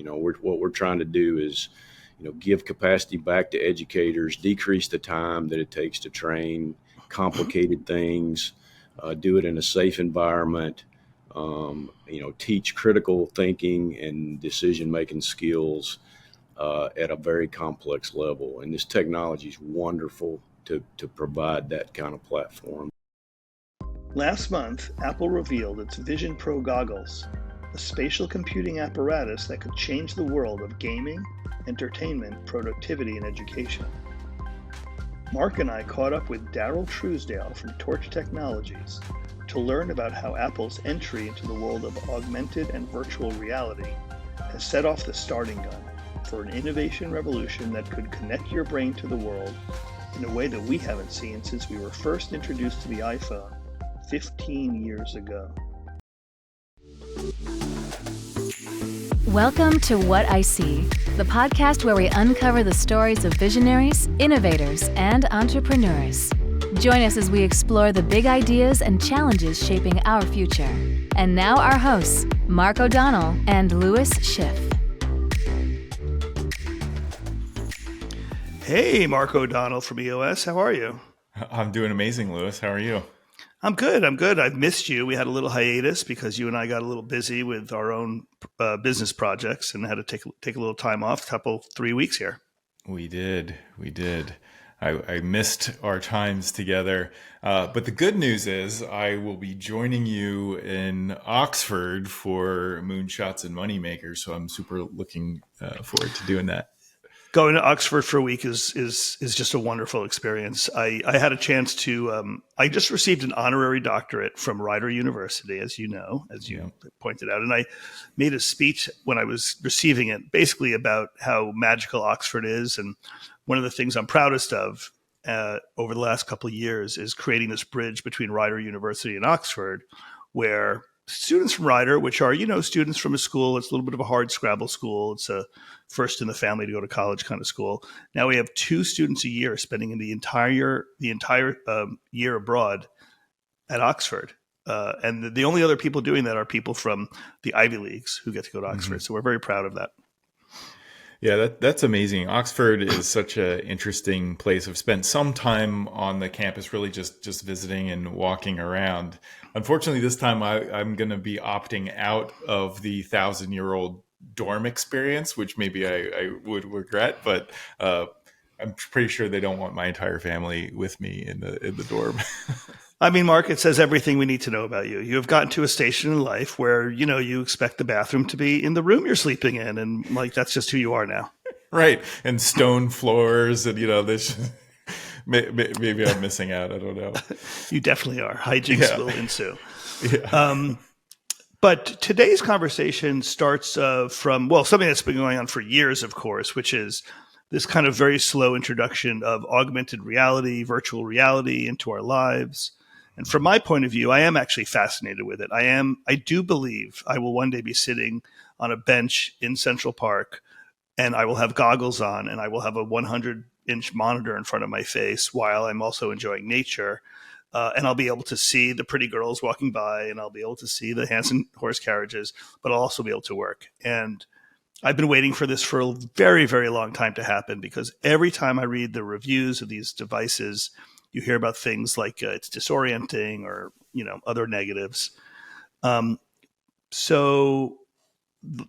forward. What we're trying to do is, give capacity back to educators, decrease the time that it takes to train complicated things, do it in a safe environment, teach critical thinking and decision-making skills at a very complex level. And this technology is wonderful to provide that kind of platform. Last month, Apple revealed its Vision Pro goggles, a spatial computing apparatus that could change the world of gaming, entertainment, productivity, and education. Mark and I caught up with Darryl Trousdale from Torch Technologies to learn about how Apple's entry into the world of augmented and virtual reality has set off the starting gun for an innovation revolution that could connect your brain to the world in a way that we haven't seen since we were first introduced to the iPhone 15 years ago. Welcome to What I See, the podcast where we uncover the stories of visionaries, innovators, and entrepreneurs. Join us as we explore the big ideas and challenges shaping our future. And now our hosts, Mark O'Donnell and Louis Schiff. Hey, Mark O'Donnell from EOS. How are you? I'm doing amazing, Louis. How are you? I'm good. I've missed you. We had a little hiatus because you and I got a little busy with our own business projects and had to take a little time off, 3 weeks here. We did. I missed our times together. But the good news is I will be joining you in Oxford for Moonshots and Moneymakers. So I'm super looking forward to doing that. Going to Oxford for a week is just a wonderful experience. I had a chance to, I just received an honorary doctorate from Rider University, as you pointed out. And I made a speech when I was receiving it, basically about how magical Oxford is. And one of the things I'm proudest of over the last couple of years is creating this bridge between Rider University and Oxford, where students from Rider, which are, students from a school, it's a little bit of a hard Scrabble school. It's a first in the family to go to college kind of school. Now we have 2 students a year spending the entire year abroad at Oxford. And the only other people doing that are people from the Ivy Leagues who get to go to Oxford. Mm-hmm. So we're very proud of that. Yeah, that's amazing. Oxford is such an interesting place. I've spent some time on the campus really just visiting and walking around. Unfortunately, this time I'm going to be opting out of the 1,000-year-old dorm experience, which maybe I would regret, but I'm pretty sure they don't want my entire family with me in the dorm. I mean, Mark, it says everything we need to know about you. You have gotten to a station in life where, you expect the bathroom to be in the room you're sleeping in. And that's just who you are now. Right. And stone floors and, this maybe I'm missing out. I don't know. You definitely are. Hijinks will ensue. Yeah. But today's conversation starts from something that's been going on for years, of course, which is this kind of very slow introduction of augmented reality, virtual reality into our lives. And from my point of view, I am actually fascinated with it. I do believe I will one day be sitting on a bench in Central Park and I will have goggles on and I will have a 100-inch monitor in front of my face while I'm also enjoying nature. And I'll be able to see the pretty girls walking by and I'll be able to see the Hanson horse carriages, but I'll also be able to work. And I've been waiting for this for a very, very long time to happen because every time I read the reviews of these devices, you hear about things like it's disorienting or, other negatives. So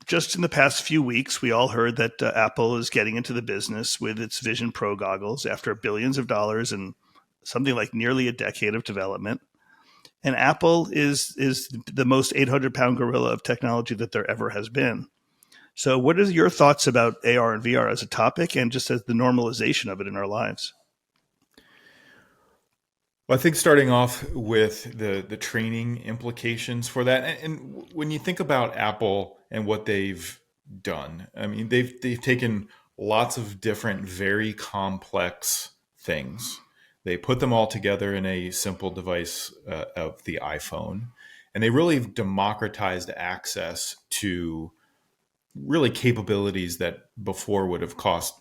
just in the past few weeks, we all heard that Apple is getting into the business with its Vision Pro goggles after billions of dollars and something like nearly a decade of development. And Apple is the most 800-pound gorilla of technology that there ever has been. So what are your thoughts about AR and VR as a topic and just as the normalization of it in our lives? Well, I think starting off with the training implications for that, and when you think about Apple and what they've done, I mean, they've taken lots of different, very complex things. They put them all together in a simple device of the iPhone, and they really democratized access to really capabilities that before would have cost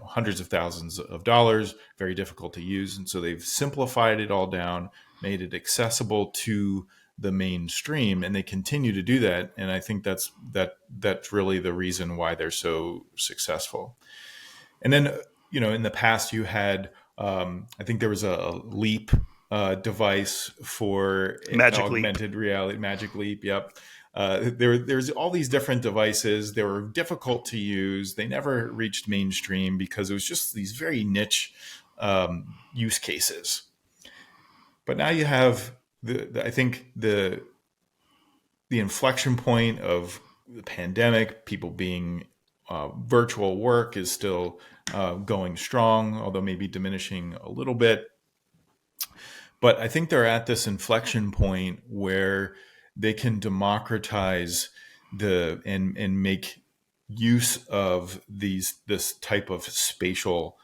hundreds of thousands of dollars, very difficult to use. And so they've simplified it all down, made it accessible to the mainstream, and they continue to do that. And I think that's really the reason why they're so successful. And then, in the past you had, I think there was a Leap device for augmented reality, Magic Leap. Yep. There's all these different devices. They were difficult to use. They never reached mainstream because it was just these very niche use cases. But now you have I think the inflection point of the pandemic, people being virtual work is still going strong, although maybe diminishing a little bit. But I think they're at this inflection point where they can democratize and make use of this type of spatial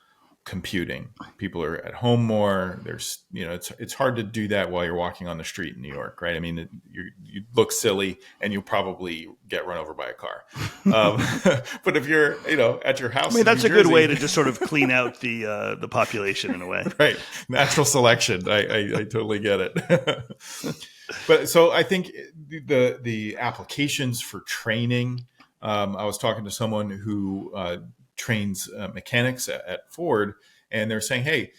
computing. People are at home more. There's, it's hard to do that while you're walking on the street in New York, right? I mean, you look silly and you'll probably get run over by a car. But if you're, at your house, I mean, that's a good way to just sort of clean out the population in a way, right? Natural selection. I totally get it. But so I think the applications for training. I was talking to someone who trains mechanics at Ford, and they're saying, hey,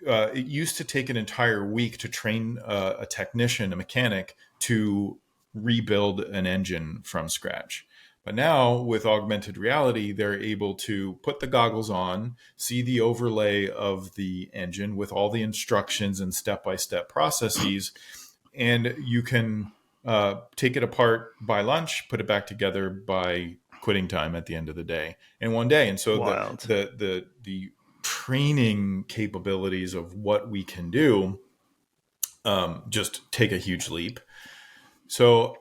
it used to take an entire week to train a technician, a mechanic, to rebuild an engine from scratch. But now with augmented reality, they're able to put the goggles on, see the overlay of the engine with all the instructions and step-by-step processes, and you can take it apart by lunch, put it back together by quitting time at the end of the day in one day. And so the training capabilities of what we can do just take a huge leap. So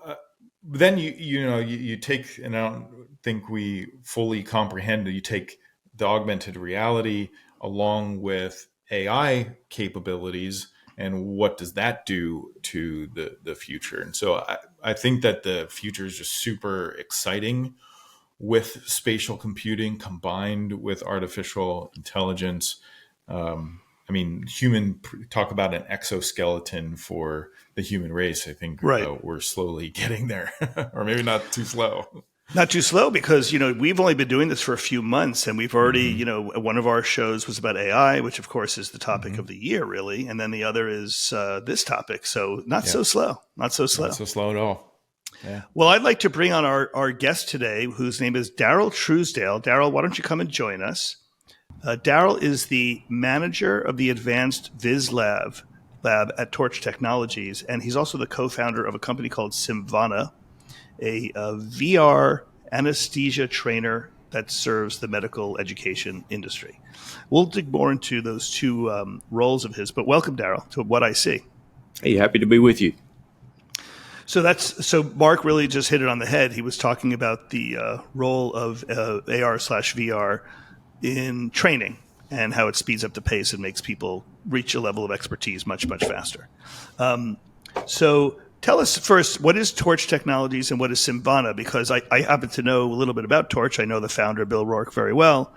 then you take, and I don't think we fully comprehend, you take the augmented reality along with AI capabilities, and what does that do to the future? And so I think that the future is just super exciting with spatial computing combined with artificial intelligence. I mean, talk about an exoskeleton for the human race. I think we're slowly getting there, or maybe not too slow. Not too slow, because, we've only been doing this for a few months, and we've already, one of our shows was about AI, which of course is the topic of the year, really. And then the other is this topic. So not so slow. Not so slow at all. Yeah. Well, I'd like to bring on our guest today, whose name is Darryl Trousdale. Darryl, why don't you come and join us? Darryl is the manager of the Advanced Viz Lab at Torch Technologies, and he's also the co-founder of a company called Simvana, a VR anesthesia trainer that serves the medical education industry. We'll dig more into those two roles of his, but welcome, Darryl, to What I See. Hey, happy to be with you. So Mark really just hit it on the head. He was talking about the role of AR/VR in training and how it speeds up the pace and makes people reach a level of expertise much, much faster. So tell us first, what is Torch Technologies and what is Simvana? Because I happen to know a little bit about Torch. I know the founder, Bill Rourke, very well.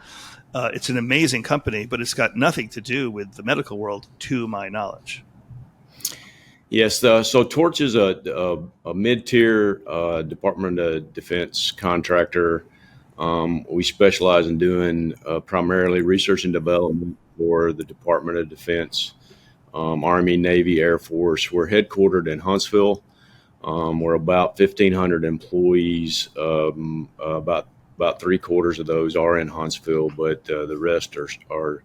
It's an amazing company, but it's got nothing to do with the medical world, to my knowledge. Yes, so Torch is a mid-tier Department of Defense contractor. We specialize in doing primarily research and development for the Department of Defense, Army, Navy, Air Force. We're headquartered in Huntsville. We're about 1,500 employees. About three-quarters of those are in Huntsville, but the rest are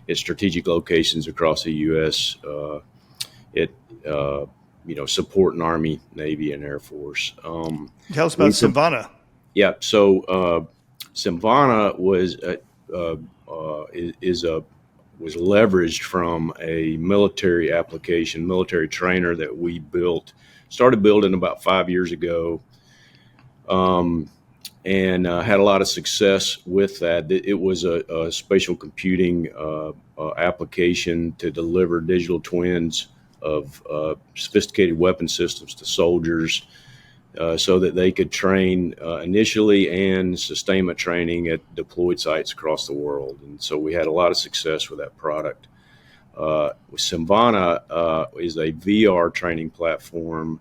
at strategic locations across the U.S. Supporting Army, Navy, and Air Force. Tell us about Simvana. Yeah, so Simvana was leveraged from a military application, military trainer that we started building about 5 years ago, and had a lot of success with that. It was a spatial computing application to deliver digital twins of sophisticated weapon systems to soldiers, so that they could train initially and sustainment training at deployed sites across the world. And so we had a lot of success with that product. Simvana is a VR training platform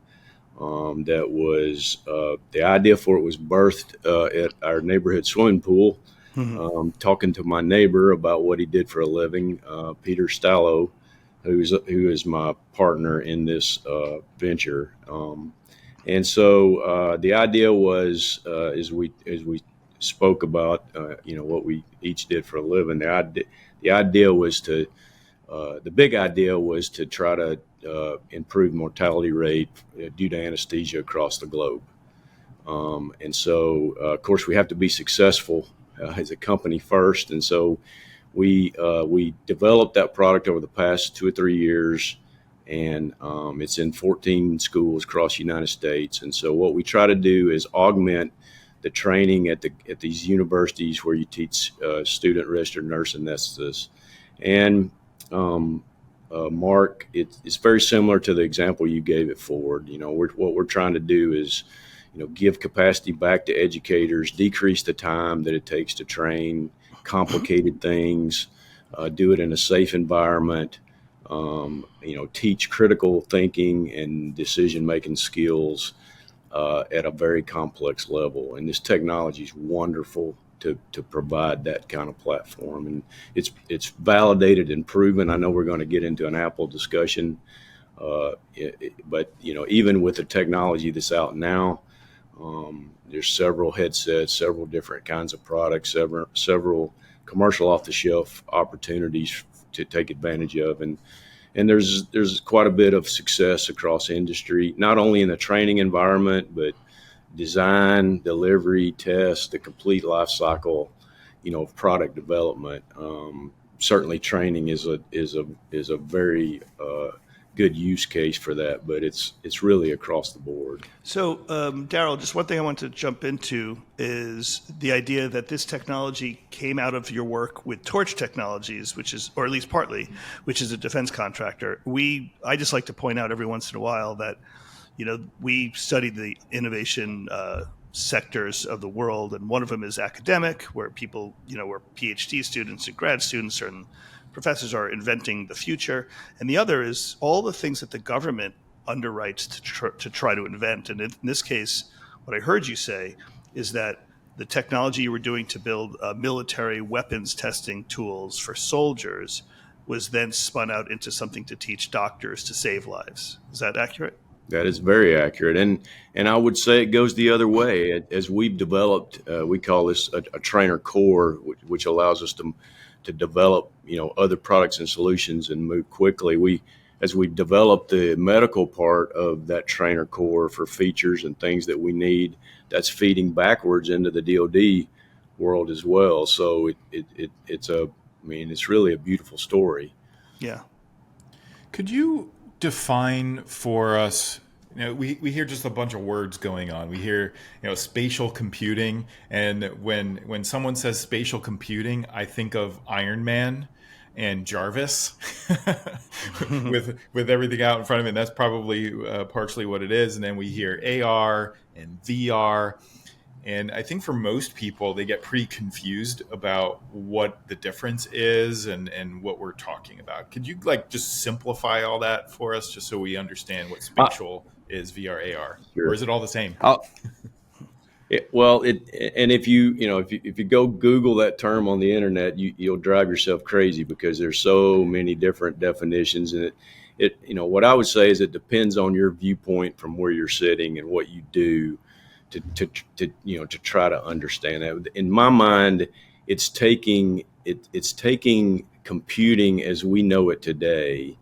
that was the idea for it was birthed at our neighborhood swimming pool. Talking to my neighbor about what he did for a living, Peter Stallo, who is my partner in this venture. And so the idea was, as we spoke about, what we each did for a living. The idea was to the big idea was to try to improve mortality rate due to anesthesia across the globe. And so, of course, we have to be successful as a company first. And so we developed that product over the past 2 or 3 years, and it's in 14 schools across the United States. And so what we try to do is augment the training at these universities where you teach student registered nurse anesthetists. And Mark, it's very similar to the example you gave at Ford. What we're trying to do is, give capacity back to educators, decrease the time that it takes to train complicated things, do it in a safe environment, teach critical thinking and decision-making skills at a very complex level. And this technology is wonderful to provide that kind of platform. And it's validated and proven. I know we're going to get into an Apple discussion, but even with the technology that's out now, there's several headsets, several different kinds of products, several commercial off-the-shelf opportunities to take advantage of, and there's quite a bit of success across industry, not only in the training environment, but design, delivery, test, the complete life cycle, of product development. Certainly, training is a very good use case for that, but it's really across the board. So, Darryl, just one thing I want to jump into is the idea that this technology came out of your work with Torch Technologies, which is, or at least partly, which is a defense contractor. I just like to point out every once in a while that, we study the innovation sectors of the world, and one of them is academic, where people, where PhD students and grad students and professors are inventing the future. And the other is all the things that the government underwrites to try to invent. And in this case, what I heard you say is that the technology you were doing to build military weapons testing tools for soldiers was then spun out into something to teach doctors to save lives. Is that accurate? That is very accurate. And I would say it goes the other way. As we've developed, we call this a trainer core, which allows us to develop, other products and solutions and move quickly. As we develop the medical part of that trainer core for features and things that we need, that's feeding backwards into the DoD world as well. So it's really a beautiful story. Yeah. Could you define for us? We hear just a bunch of words going on. We hear, spatial computing, and when someone says spatial computing, I think of Iron Man and Jarvis with everything out in front of him. And that's probably partially what it is. And then we hear AR and VR. And I think for most people, they get pretty confused about what the difference is and what we're talking about. Could you just simplify all that for us, just so we understand what spatial is, VR, AR? Sure. Or is it all the same? If you go Google that term on the internet, you'll drive yourself crazy because there's so many different definitions. And what I would say is it depends on your viewpoint from where you're sitting and what you do to try to understand that. In my mind, it's taking computing as we know it today,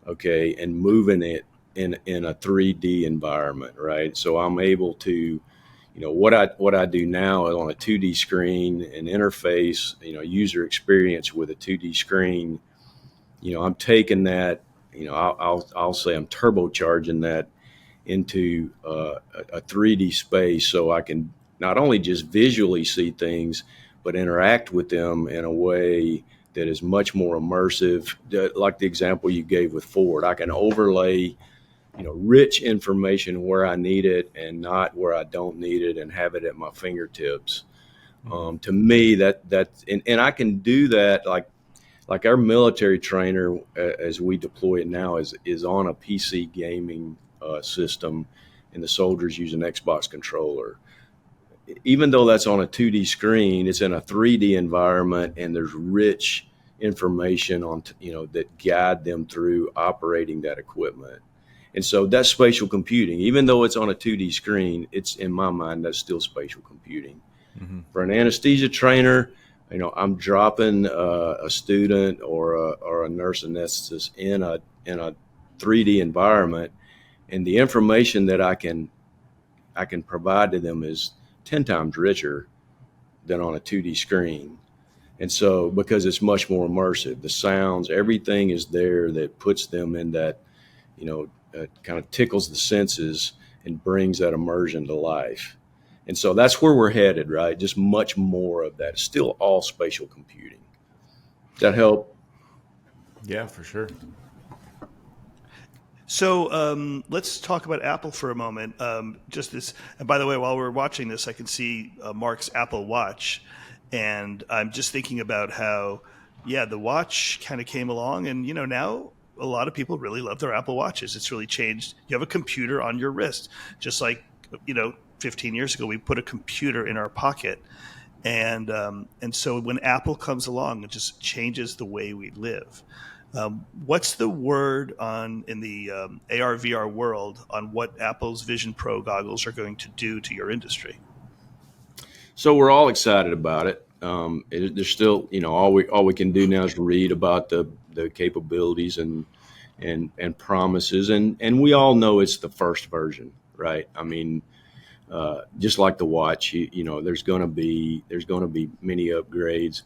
okay, and moving it in a 3D environment, right? So I'm able to, what I do now is on a 2D screen, an interface, user experience with a 2D screen. I'm taking that, I'll say I'm turbocharging that into a 3D space, so I can not only just visually see things, but interact with them in a way that is much more immersive. Like the example you gave with Ford, I can overlay, rich information where I need it and not where I don't need it, and have it at my fingertips. To me, and I can do that like our military trainer, as we deploy it now, is on a PC gaming system, and the soldiers use an Xbox controller. Even though that's on a 2D screen, it's in a 3D environment, and there's rich information on, that guide them through operating that equipment. And so that's spatial computing. Even though it's on a 2D screen, it's, in my mind, that's still spatial computing. Mm-hmm. For an anesthesia trainer, I'm dropping a student or a nurse anesthetist in a 3D environment, and the information that I can provide to them is 10 times richer than on a 2D screen. And so, because it's much more immersive, the sounds, everything is there that puts them in that, kind of tickles the senses and brings that immersion to life. And so that's where we're headed, right? Just much more of that. It's still all spatial computing. Does that help? Yeah, for sure. So let's talk about Apple for a moment. Just this, and by the way, while we're watching this, I can see Mark's Apple Watch, and I'm just thinking about how, the watch kind of came along, and now a lot of people really love their Apple Watches. It's really changed. You have a computer on your wrist, just like 15 years ago we put a computer in our pocket, and so when Apple comes along, it just changes the way we live. What's the word in the AR VR world on what Apple's Vision Pro goggles are going to do to your industry? So we're all excited about it. There's still, all we can do now is read about the capabilities and promises, and we all know it's the first version, right? I mean, just like the watch, there's going to be many upgrades.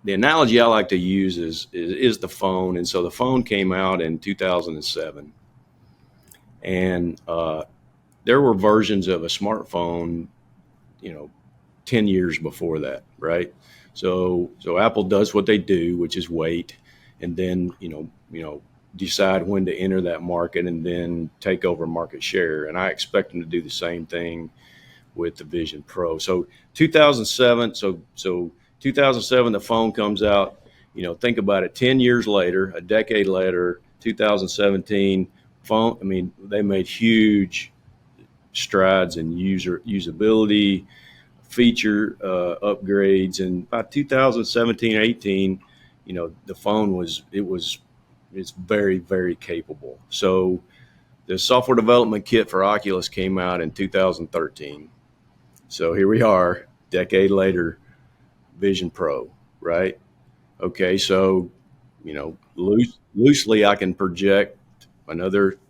The analogy I like to use is the phone. And so the phone came out in 2007, and there were versions of a smartphone, 10 years before that, right? So Apple does what they do, which is wait, and then, decide when to enter that market and then take over market share. And I expect them to do the same thing with the Vision Pro. So 2007, 2007, the phone comes out, think about it, 10 years later, a decade later, 2017, phone, they made huge strides in usability, feature upgrades. And by 2017, 18, the phone it's very, very capable. So the software development kit for Oculus came out in 2013. So here we are, decade later, Vision Pro, right? Okay, so, loosely I can project another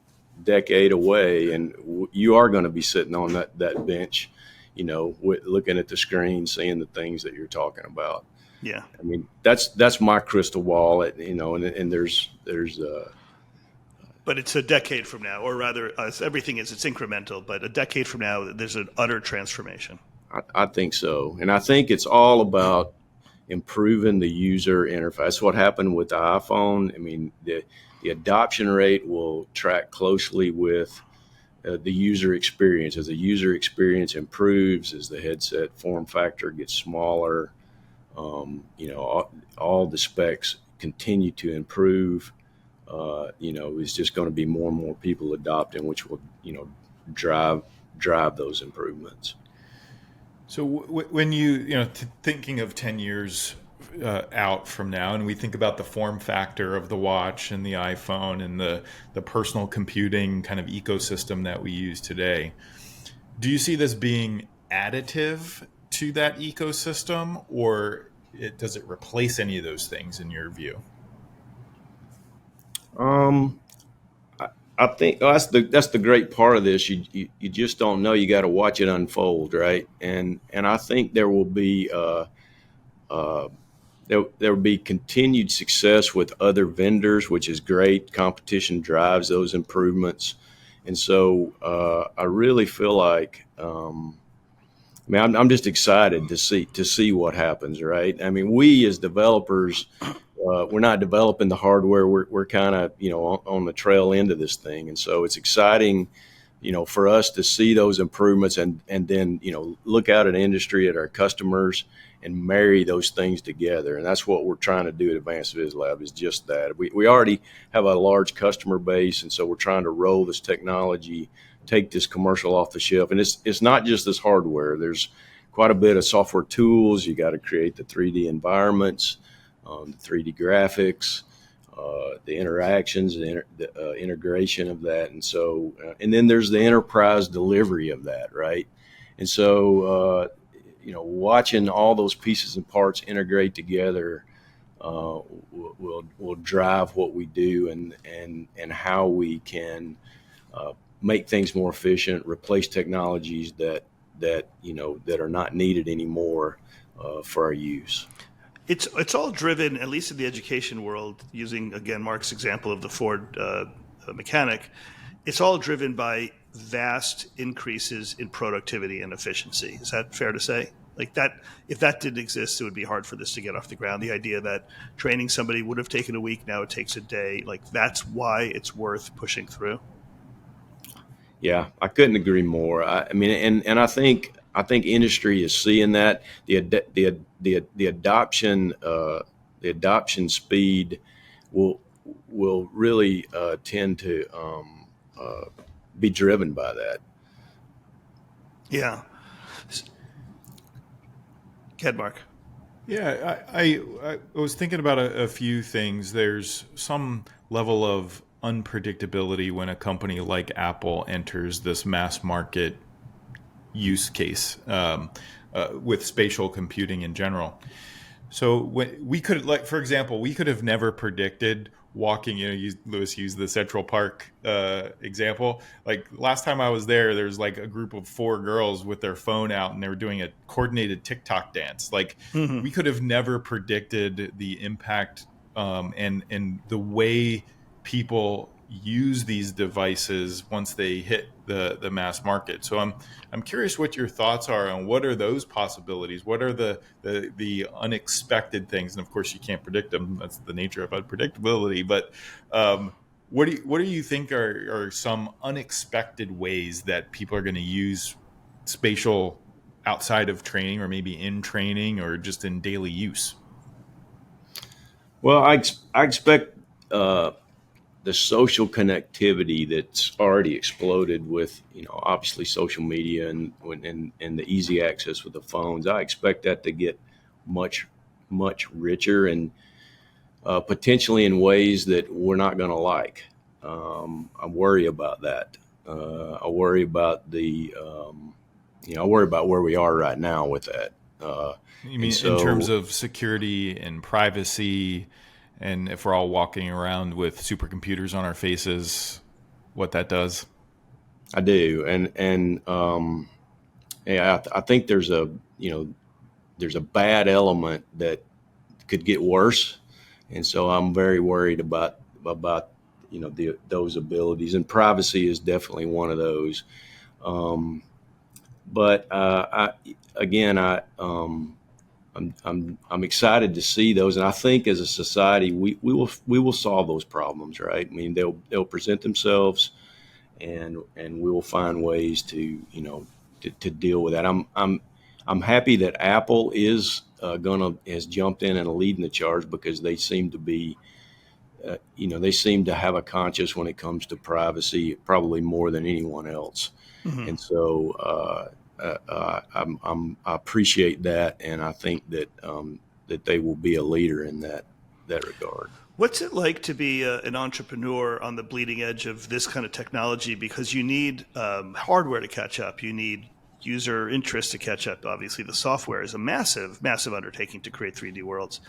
decade away, and you are going to be sitting on that bench, looking at the screen, seeing the things that you're talking about. Yeah. That's my crystal ball, and there's but it's a decade from now, or rather, everything it's incremental, but a decade from now, there's an utter transformation. I think so. And I think it's all about improving the user interface. That's what happened with the iPhone. The adoption rate will track closely with the user experience. As the user experience improves, as the headset form factor gets smaller, all the specs continue to improve. It's just going to be more and more people adopting, which will, drive those improvements. So when you thinking of 10 years out from now, and we think about the form factor of the watch and the iPhone and the personal computing kind of ecosystem that we use today, do you see this being additive to that ecosystem, or does it replace any of those things in your view? I think that's the great part of this. You just don't know. You got to watch it unfold, right? And I think there will be there will be continued success with other vendors, which is great. Competition drives those improvements, and so I really feel like I'm just excited to see what happens, right? We as developers, we're not developing the hardware. We're kind of on the trail end of this thing, and so it's exciting, for us to see those improvements and then, look out at industry, at our customers, and marry those things together. And that's what we're trying to do at Advanced Viz Lab, is just that. We already have a large customer base, and so we're trying to roll this technology, take this commercial off the shelf. And it's not just this hardware. There's quite a bit of software tools. You got to create the 3D environments, the 3D graphics, the interactions, the integration of that. And so, and then there's the enterprise delivery of that, right? And so, watching all those pieces and parts integrate together will drive what we do and how we can make things more efficient, replace technologies that are not needed anymore for our use. It's all driven, at least in the education world, using, again, Mark's example of the Ford mechanic, it's all driven by vast increases in productivity and efficiency. Is that fair to say? Like that, if that didn't exist, it would be hard for this to get off the ground. The idea that training somebody would have taken a week, now it takes a day, like that's why it's worth pushing through. Yeah, I couldn't agree more. I mean, and I think industry is seeing that the adoption speed will really tend to be driven by that. Yeah. Head Mark. Yeah, I was thinking about a few things. There's some level of unpredictability when a company like Apple enters this mass market use case with spatial computing in general. So we could, like, for example, we could have never predicted walking, Lewis used the Central Park example. Like last time I was there was like a group of 4 girls with their phone out and they were doing a coordinated TikTok dance. Like we could have never predicted the impact and the way people use these devices once they hit the mass market. So I'm curious what your thoughts are on what are those possibilities? What are the unexpected things? And of course you can't predict them. That's the nature of unpredictability. But what do you think are some unexpected ways that people are going to use spatial outside of training, or maybe in training, or just in daily use? Well, I expect the social connectivity that's already exploded with, obviously social media and the easy access with the phones. I expect that to get much, much richer and potentially in ways that we're not going to like. I worry about that. I worry about I worry about where we are right now with that. You mean in terms of security and privacy? And if we're all walking around with supercomputers on our faces, what that does? I do, and I think there's a bad element that could get worse, and so I'm very worried about those abilities, and privacy is definitely one of those. But I'm excited to see those, and I think as a society we will solve those problems, right? I mean, they'll present themselves, and we will find ways to deal with that. I'm happy that Apple has jumped in and leading the charge, because they seem to be they seem to have a conscience when it comes to privacy, probably more than anyone else. Mm-hmm. And so I appreciate that, and I think that that they will be a leader in that regard. What's it like to be an entrepreneur on the bleeding edge of this kind of technology? Because you need hardware to catch up. You need user interest to catch up. Obviously, the software is a massive, massive undertaking to create 3D worlds.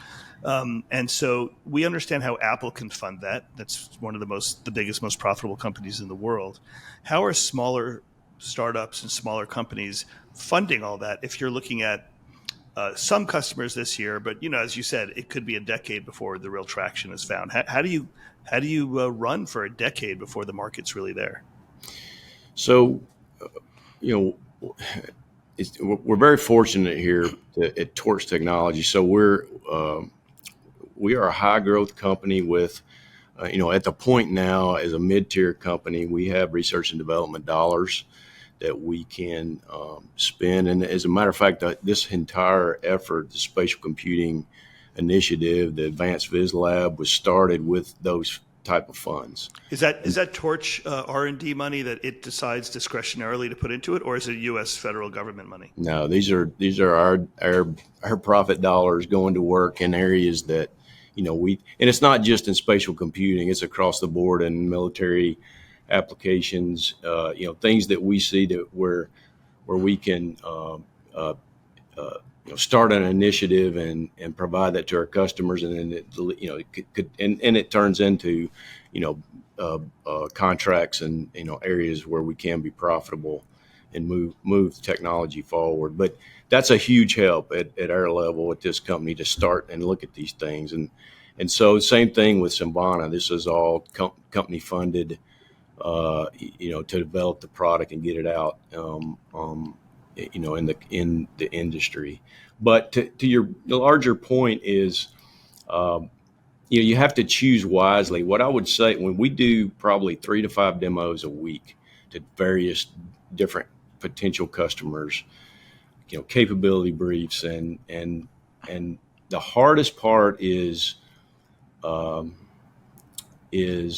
And so we understand how Apple can fund that. That's one of the biggest, most profitable companies in the world. How are smaller startups and smaller companies funding all that? If you're looking at some customers this year, but as you said, it could be a decade before the real traction is found. How do you run for a decade before the market's really there? So, we're very fortunate here at Torch Technology. So we are a high growth company with at the point now as a mid-tier company, we have research and development dollars that we can spend. And as a matter of fact, this entire effort, the spatial computing initiative, the Advanced Viz Lab, was started with those type of funds. Is that Torch R&D money that it decides discretionarily to put into it, or is it U.S. federal government money? No, these are our profit dollars going to work in areas that, and it's not just in spatial computing, it's across the board in military applications, things that we see that where we can start an initiative and provide that to our customers, and then it could and it turns into contracts and areas where we can be profitable and move technology forward. But that's a huge help at our level at this company to start and look at these things. And so same thing with Symbana. This is all company funded, to develop the product and get it out, in the industry. But to your larger point is, you have to choose wisely. What I would say, when we do probably 3 to 5 demos a week to various different potential customers, capability briefs, and the hardest part is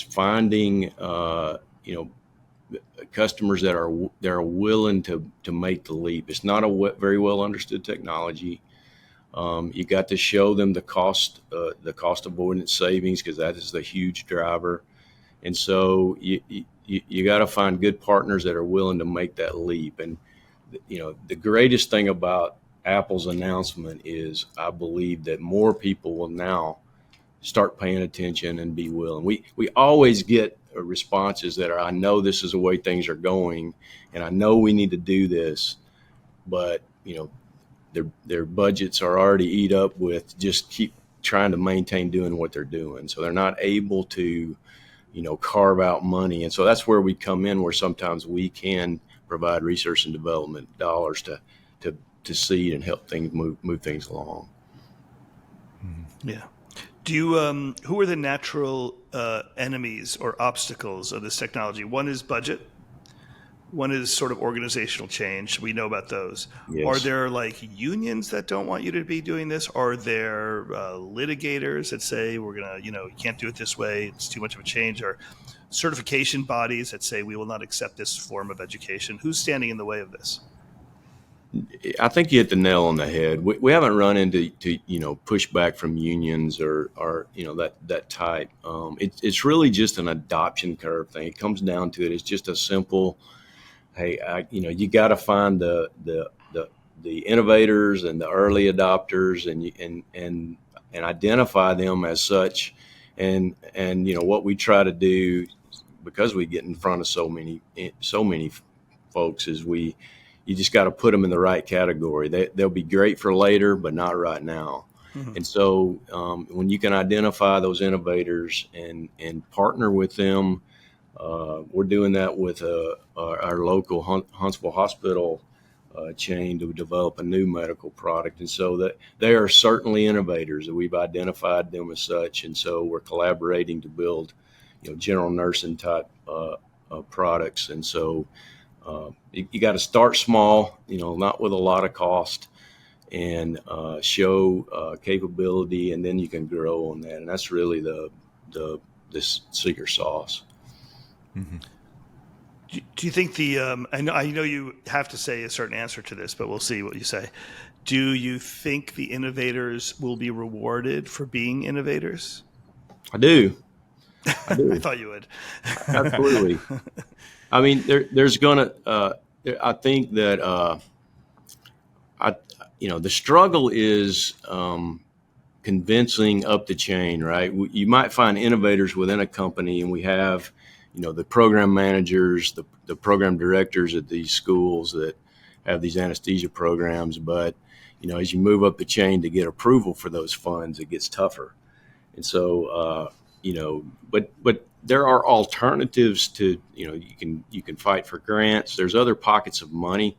finding customers that are willing to make the leap. It's not a very well understood technology. You got to show them the cost avoidance savings, because that is the huge driver. And so you got to find good partners that are willing to make that leap. And the greatest thing about Apple's announcement is, I believe that more people will now start paying attention and be willing. We always get responses that are, I know this is the way things are going, and I know we need to do this, but their budgets are already eat up with just keep trying to maintain doing what they're doing. So they're not able to, carve out money. And so that's where we come in, where sometimes we can provide research and development dollars to seed and help things move things along. Yeah. Do you, who are the natural enemies or obstacles of this technology? One is budget. One is sort of organizational change. We know about those. Yes. Are there unions that don't want you to be doing this? Are there litigators that say we're going to, you can't do it this way, it's too much of a change? Or certification bodies that say we will not accept this form of education? Who's standing in the way of this? I think you hit the nail on the head. We haven't run into pushback from unions or that type. It's really just an adoption curve thing. It comes down to it. It's just a simple, hey, you got to find the innovators and the early adopters and identify them as such. And what we try to do, because we get in front of so many folks, is you just got to put them in the right category. They'll be great for later, but not right now. Mm-hmm. And so when you can identify those innovators and partner with them, we're doing that with our local Huntsville Hospital chain to develop a new medical product. And so that they are certainly innovators, and we've identified them as such. And so we're collaborating to build, general nursing type products. And so you got to start small, not with a lot of cost, and show capability, and then you can grow on that. And that's really the secret sauce. Mm-hmm. Do you think I know you have to say a certain answer to this, but we'll see what you say. Do you think the innovators will be rewarded for being innovators? I do. I thought you would. Absolutely. I mean, there's gonna. I think that the struggle is convincing up the chain, right? You might find innovators within a company, and we have, the program managers, the program directors at these schools that have these anesthesia programs. But as you move up the chain to get approval for those funds, it gets tougher. And so, but there are alternatives to, you can fight for grants. There's other pockets of money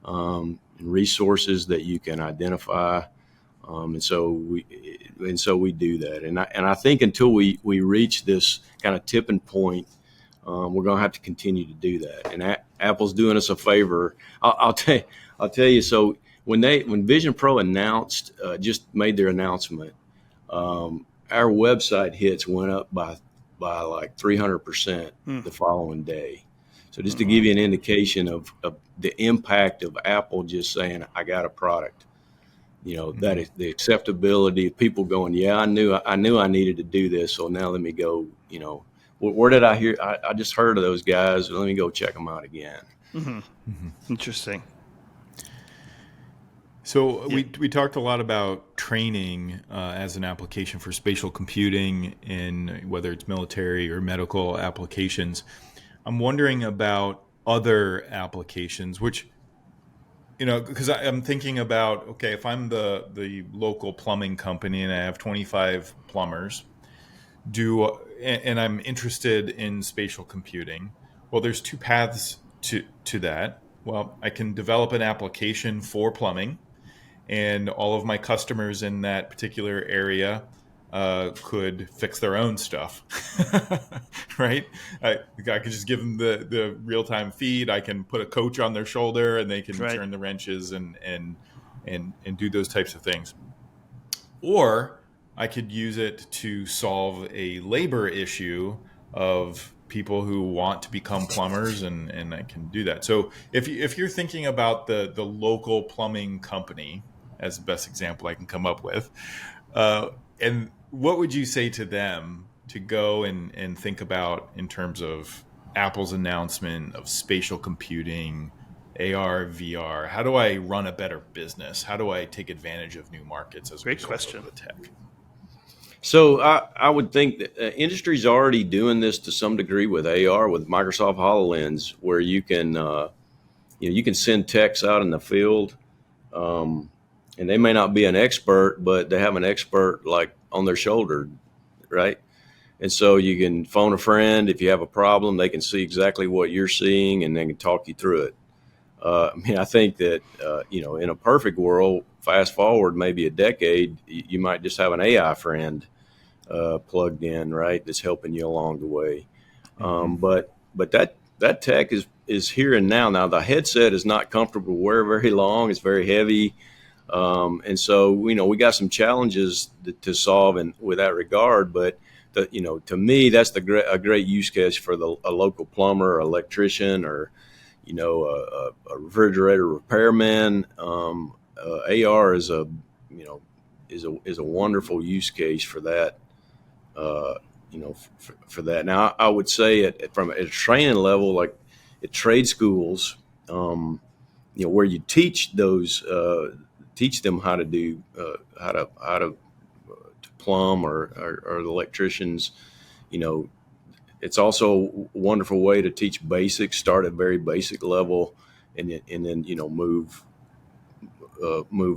and resources that you can identify And so we do that. And I think until we reach this kind of tipping point, we're going to have to continue to do that. And Apple's doing us a favor. I'll tell you. So when Vision Pro just made their announcement, our website hits went up by like 300% the following day. So just to give you an indication of the impact of Apple just saying, I got a product, that is the acceptability of people going, yeah, I knew I needed to do this. So now let me go, where did I hear? I just heard of those guys. Let me go check them out again. Interesting. So we talked a lot about training as an application for spatial computing in whether it's military or medical applications. I'm wondering about other applications, which, because I'm thinking about, okay, if I'm the local plumbing company and I have 25 plumbers, and I'm interested in spatial computing, well, there's two paths to that. Well, I can develop an application for plumbing, and all of my customers in that particular area could fix their own stuff, right? I could just give them the real-time feed. I can put a coach on their shoulder, and they can turn the wrenches and do those types of things. Or I could use it to solve a labor issue of people who want to become plumbers, and I can do that. So if you're thinking about the local plumbing company as the best example I can come up with, and what would you say to them to go and think about in terms of Apple's announcement of spatial computing, AR, VR? How do I run a better business? How do I take advantage of new markets as a result of the tech? So I would think that industry's already doing this to some degree with AR, with Microsoft HoloLens, where you can you can send techs out in the field, and they may not be an expert, but they have an expert like on their shoulder, right? And so you can phone a friend if you have a problem. They can see exactly what you're seeing, and they can talk you through it. I think that in a perfect world, fast forward maybe a decade, you might just have an AI friend plugged in, right? That's helping you along the way. But that tech is here and now. Now the headset is not comfortable to wear very long. It's very heavy. And so, we got some challenges to solve with that regard, but to me, that's a great use case for a local plumber or electrician or, a refrigerator repairman. AR is a wonderful use case for that. For that. Now, I would say from a training level, like at trade schools, where you teach them how to do how to plumb or the electricians. It's also a wonderful way to teach basics. Start at very basic level, and then move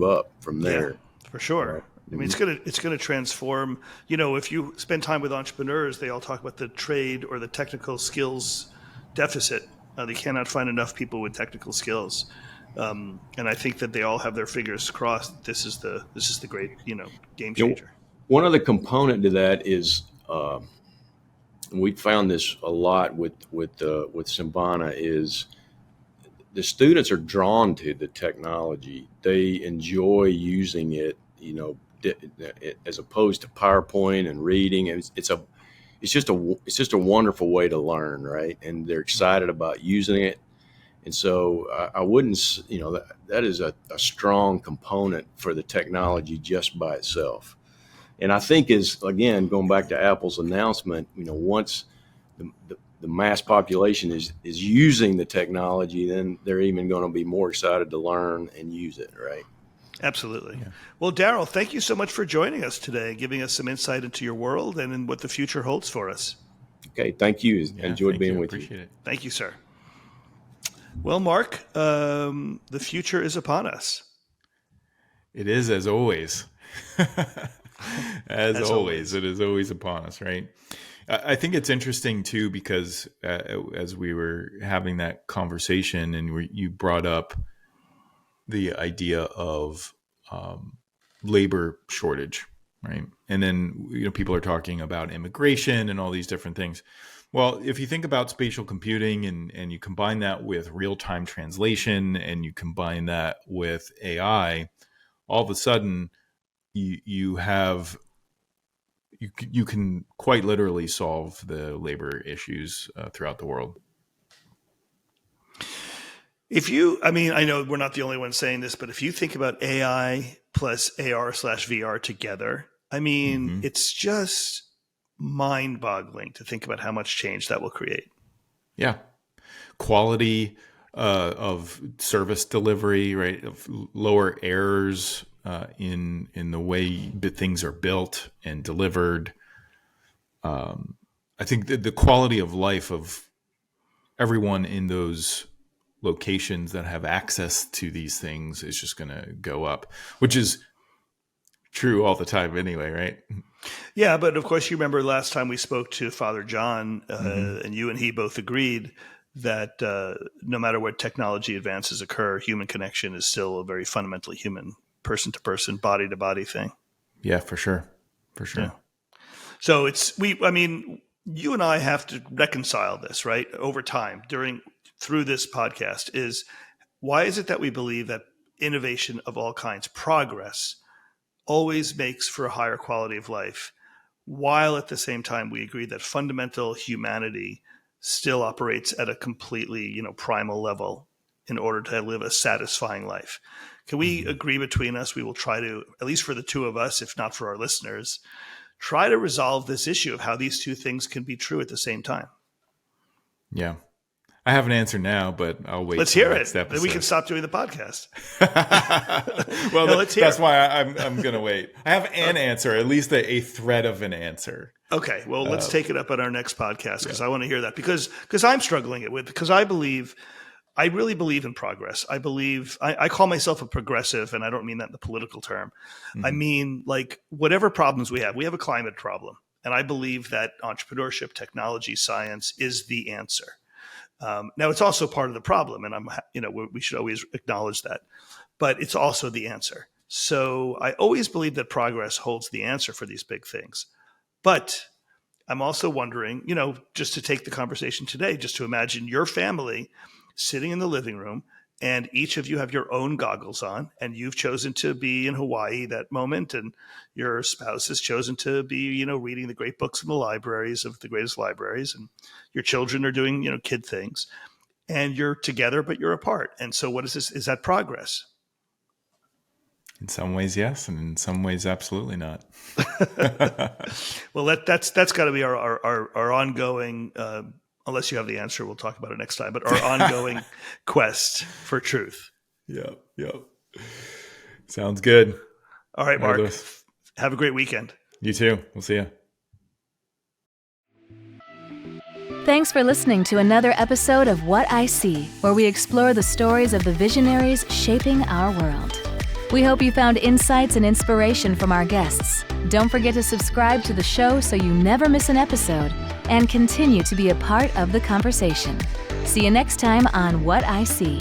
up from there. Yeah, for sure. I mean, it's gonna transform. If you spend time with entrepreneurs, they all talk about the trade or the technical skills deficit. They cannot find enough people with technical skills, and I think that they all have their fingers crossed. This is the great game changer. One other component to that is we found this a lot with Symbana is the students are drawn to the technology. They enjoy using it, as opposed to PowerPoint and reading. It's just a wonderful way to learn, right? And they're excited about using it. And so I wouldn't, that is a strong component for the technology just by itself. And I think again, going back to Apple's announcement, once the mass population is using the technology, then they're even going to be more excited to learn and use it, right? Absolutely. Yeah. Well, Darryl, thank you so much for joining us today, giving us some insight into your world and in what the future holds for us. Okay, thank you. Enjoyed being with you. Appreciate it. Thank you, sir. Well, Mark, the future is upon us. It is, as always. As always, it is always upon us, right? I think it's interesting, too, because as we were having that conversation and you brought up the idea of labor shortage, right? And then, people are talking about immigration and all these different things. Well, if you think about spatial computing and you combine that with real-time translation and you combine that with AI, all of a sudden you can quite literally solve the labor issues throughout the world. I know we're not the only ones saying this, but if you think about AI plus AR/VR together, it's just mind-boggling to think about how much change that will create. Yeah. Quality of service delivery, right? Of lower errors in the way that things are built and delivered. I think the quality of life of everyone in those locations that have access to these things is just going to go up, which is true all the time anyway, right? Yeah, but of course, you remember last time we spoke to Father John, and you and he both agreed that no matter what technology advances occur, human connection is still a very fundamentally human, person-to-person, body-to-body thing. Yeah, for sure. For sure. Yeah. So you and I have to reconcile this, right? Over time, through this podcast, is why is it that we believe that innovation of all kinds, progress, always makes for a higher quality of life, while at the same time we agree that fundamental humanity still operates at a completely, primal level in order to live a satisfying life? Can we agree between us? We will try to, at least for the two of us, if not for our listeners, try to resolve this issue of how these two things can be true at the same time. Yeah. I have an answer now, but I'll wait. Let's hear it. Then we can stop doing the podcast. Well, that's why I'm going to wait. I have an answer, at least a thread of an answer. Okay. Well, let's take it up on our next podcast because I want to hear that because I'm struggling because I really believe in progress. I call myself a progressive, and I don't mean that in the political term. I mean, like, whatever problems we have a climate problem. And I believe that entrepreneurship, technology, science is the answer. Now, it's also part of the problem, and we should always acknowledge that, but it's also the answer. So I always believe that progress holds the answer for these big things. But I'm also wondering, just to take the conversation today, just to imagine your family sitting in the living room and each of you have your own goggles on and you've chosen to be in Hawaii that moment and your spouse has chosen to be, reading the great books in the libraries of the greatest libraries and your children are doing, kid things and you're together, but you're apart. And so what is this? Is that progress? In some ways, yes. And in some ways, absolutely not. Well, that's got to be our ongoing, unless you have the answer, we'll talk about it next time, but our ongoing quest for truth. Yep. Sounds good. All right, Mark. Have a great weekend. You too. We'll see you. Thanks for listening to another episode of What I See, where we explore the stories of the visionaries shaping our world. We hope you found insights and inspiration from our guests. Don't forget to subscribe to the show so you never miss an episode and continue to be a part of the conversation. See you next time on What I See.